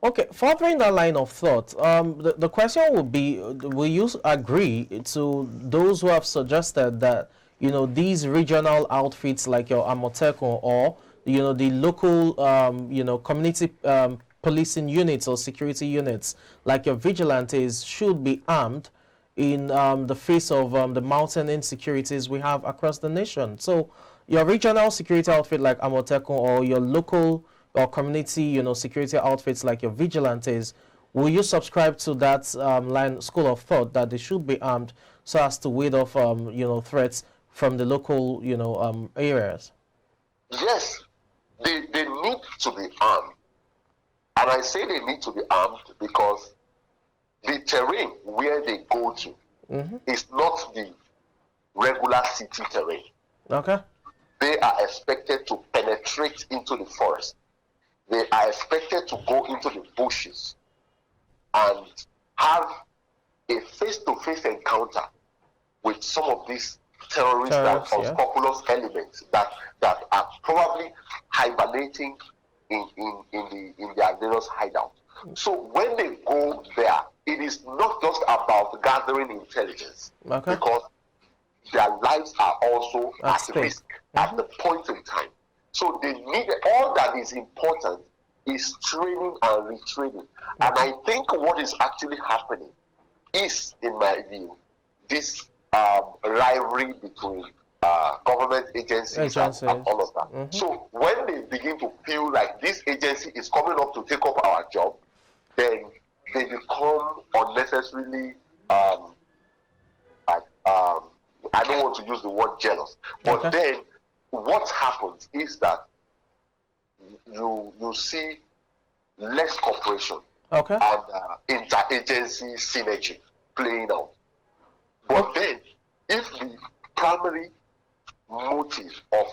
Okay, furthering that line of thought, the question would be, will you agree to those who have suggested that, these regional outfits like your Amotekun or, the local, community policing units or security units like your vigilantes should be armed in the face of the mounting insecurities we have across the nation. So your regional security outfit like Amotekun or your local or community, security outfits like your vigilantes, will you subscribe to that school of thought that they should be armed so as to ward off, threats from the local, areas? Yes, they need to be armed. And I say they need to be armed because the terrain where they go to is not the regular city terrain. Okay. They are expected to penetrate into the forest. They are expected to go into the bushes and have a face-to-face encounter with some of these terrorists and unscrupulous elements that are probably hibernating in their various hideouts. So when they go there, it is not just about gathering intelligence, because their lives are also at risk at the point in time. So they need, all that is important is training and retraining. And I think what is actually happening is, in my view, this rivalry between government agencies and all of that. So when they begin to feel like this agency is coming up to take up our job, then they become unnecessarily I don't want to use the word jealous, but then what happens is that you see less cooperation and interagency synergy playing out. But then, if the primary motive of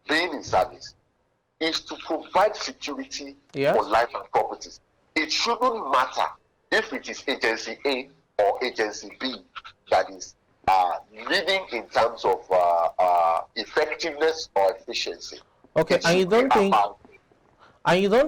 being in service is to provide security for life and properties, it shouldn't matter if it is agency A or agency B that is leading in terms of effectiveness or efficiency. Okay, and you don't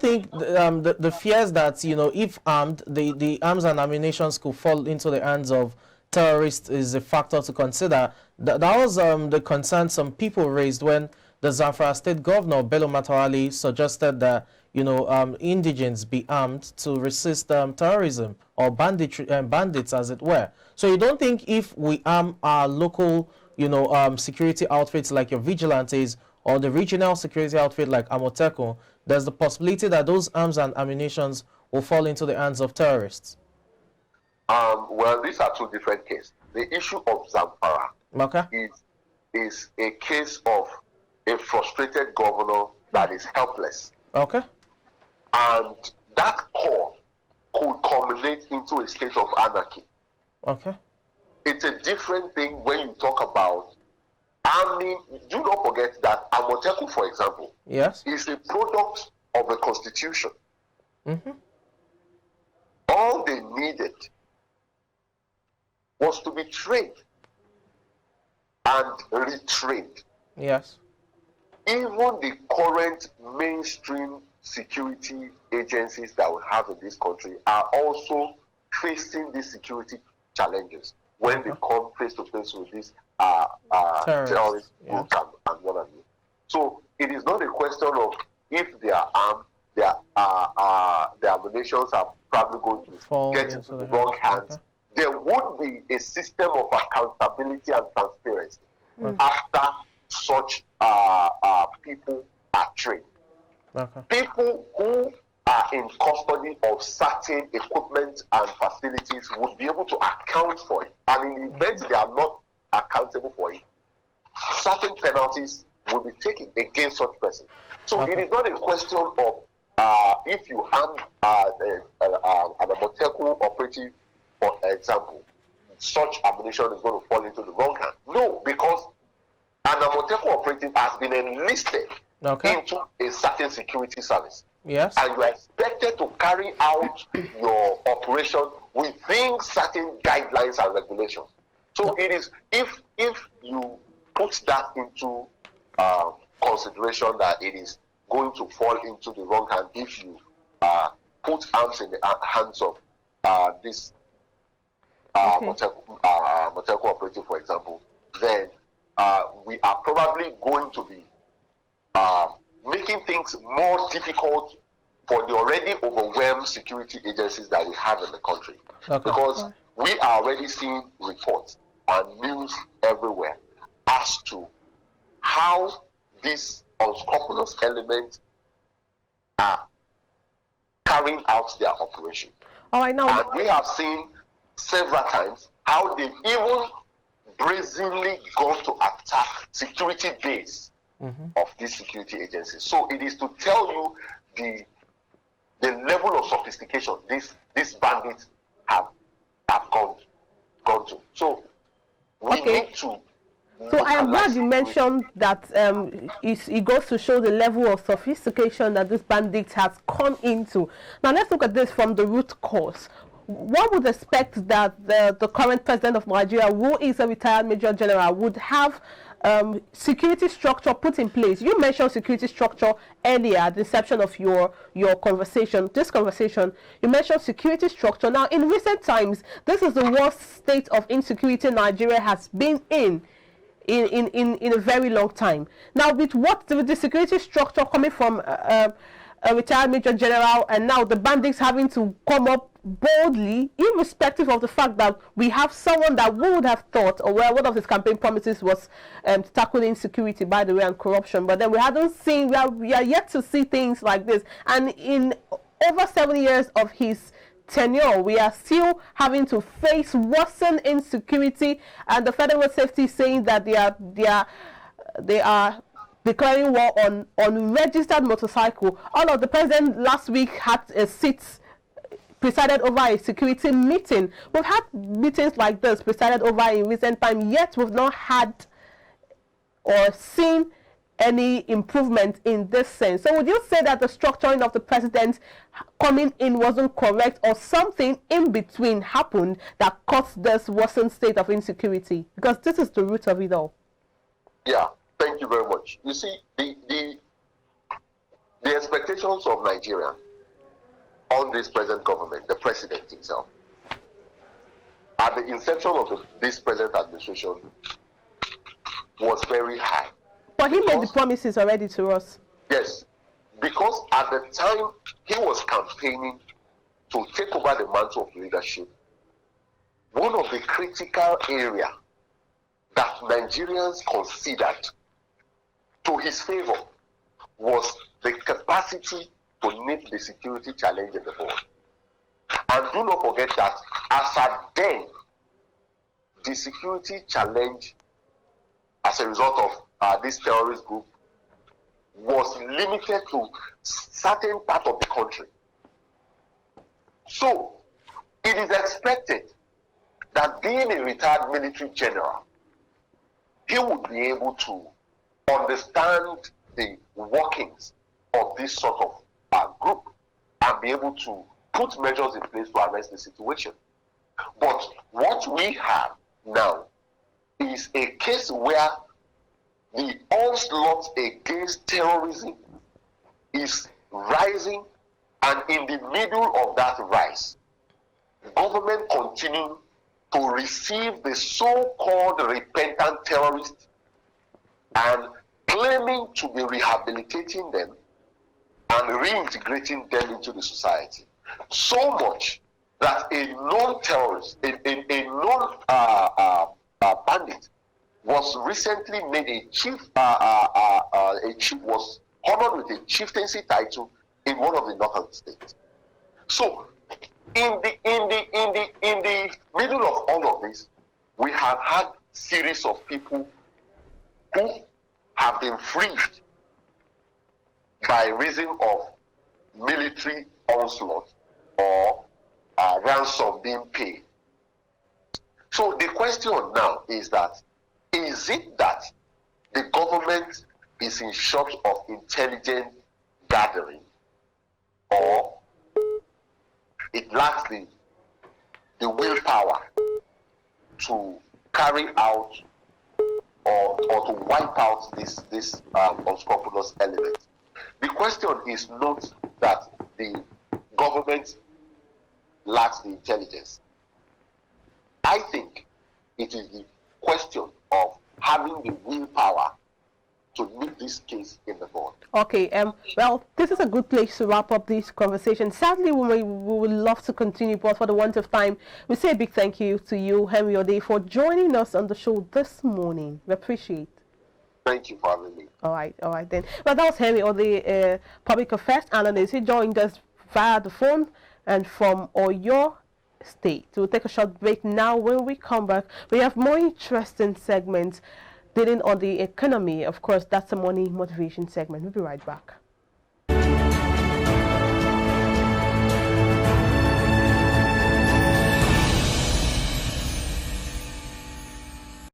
think the fears that, if armed, the arms and ammunition could fall into the hands of terrorists is a factor to consider? That was the concern some people raised when the Zamfara State Governor Bello Matawalle suggested that, indigents be armed to resist terrorism or bandits, as it were. So you don't think if we arm our local, security outfits like your vigilantes or the regional security outfit like Amotekun, there's the possibility that those arms and ammunitions will fall into the hands of terrorists? Well, these are two different cases. The issue of Zamfara is a case of a frustrated governor that is helpless. Okay. And that call could culminate into a state of anarchy. Okay. It's a different thing when you talk about arming. Do not forget that Amotekun, for example, is a product of the Constitution. All they needed was to be trained and retrained. Yes. Even the current mainstream security agencies that we have in this country are also facing these security challenges when they come face to face with these terrorist groups and what have you. So it is not a question of if they are armed, their ammunitions are probably going to get into the wrong hands. There would be a system of accountability and transparency after such people are trained. People who are in custody of certain equipment and facilities would be able to account for it. And in the event they are not accountable for it, certain penalties will be taken against such persons. So it is not a question of if you hand an Amotekun operative, for example, such ammunition is going to fall into the wrong hand. No, because an Amotekun operative has been enlisted into a certain security service. Yes. And you are expected to carry out your operation within certain guidelines and regulations. So it is, if you put that into consideration that it is going to fall into the wrong hand if you put arms in the hands of this Moteco operative, for example, then we are probably going to be making things more difficult for the already overwhelmed security agencies that we have in the country. Okay. Because we are already seeing reports and news everywhere as to how these unscrupulous elements are carrying out their operation. All right, now. And we have seen several times how they've even brazenly gone to attack security base of these security agencies. So it is to tell you the level of sophistication these bandits have gone to. So we need to. So I am glad you mentioned that it goes to show the level of sophistication that this bandit has come into. Now let's look at this from the root cause. One would expect that the current president of Nigeria, who is a retired major general, would have security structure put in place. You mentioned security structure earlier at the inception of your conversation. You mentioned security structure. Now, in recent times, this is the worst state of insecurity Nigeria has been in a very long time. Now, with the security structure coming from a retired major general, and now the bandits having to come up boldly, irrespective of the fact that we have someone that we would have thought, or one of his campaign promises was tackling insecurity, by the way, and corruption. But then we are yet to see things like this. And in over 7 years of his tenure, we are still having to face worsened insecurity, and the Federal Safety is saying that they are declaring war on registered motorcycle. All of the president last week had a seat presided over a security meeting. We've had meetings like this presided over in recent time, yet we've not had or seen any improvement in this sense. So would you say that the structuring of the president coming in wasn't correct, or something in between happened that caused this worsened state of insecurity? Because this is the root of it all. Yeah, thank you very much. You see, the expectations of Nigeria on this present government, the president himself, at the inception of this present administration, was very high. But he made the promises already to us. Yes, because at the time he was campaigning to take over the mantle of leadership, one of the critical areas that Nigerians considered to his favor was the capacity to meet the security challenge in the world. And do not forget that as at then, the security challenge as a result of this terrorist group was limited to certain part of the country. So it is expected that, being a retired military general, he would be able to understand the workings of this sort of group and be able to put measures in place to arrest the situation. But what we have now is a case where the onslaught against terrorism is rising, and in the middle of that rise, the government continues to receive the so-called repentant terrorists and claiming to be rehabilitating them and reintegrating them into the society. So much that a non-terrorist, a non-bandit was recently made a chief. A chief was honored with a chieftaincy title in one of the northern states. So, in the middle of all of this, we have had series of people who have been freed by reason of military onslaught or ransom being paid. So the question now is that, is it that the government is in short of intelligence gathering, or it lacks the willpower to carry out or to wipe out this unscrupulous element? The question is not that the government lacks the intelligence. I think it is the question of having the willpower to nip this case in the bud. Okay, well, this is a good place to wrap up this conversation. Sadly, we would love to continue, but for the want of time, we say a big thank you to you, Henry Ode, for joining us on the show this morning. We appreciate. Thank you for having me. All right then. Well, that was Henry Ode, public affairs analyst. He joined us via the phone and from Oyo State. We'll take a short break now. When we come back, we have more interesting segments dealing on the economy. Of course, that's the money motivation segment. We'll be right back.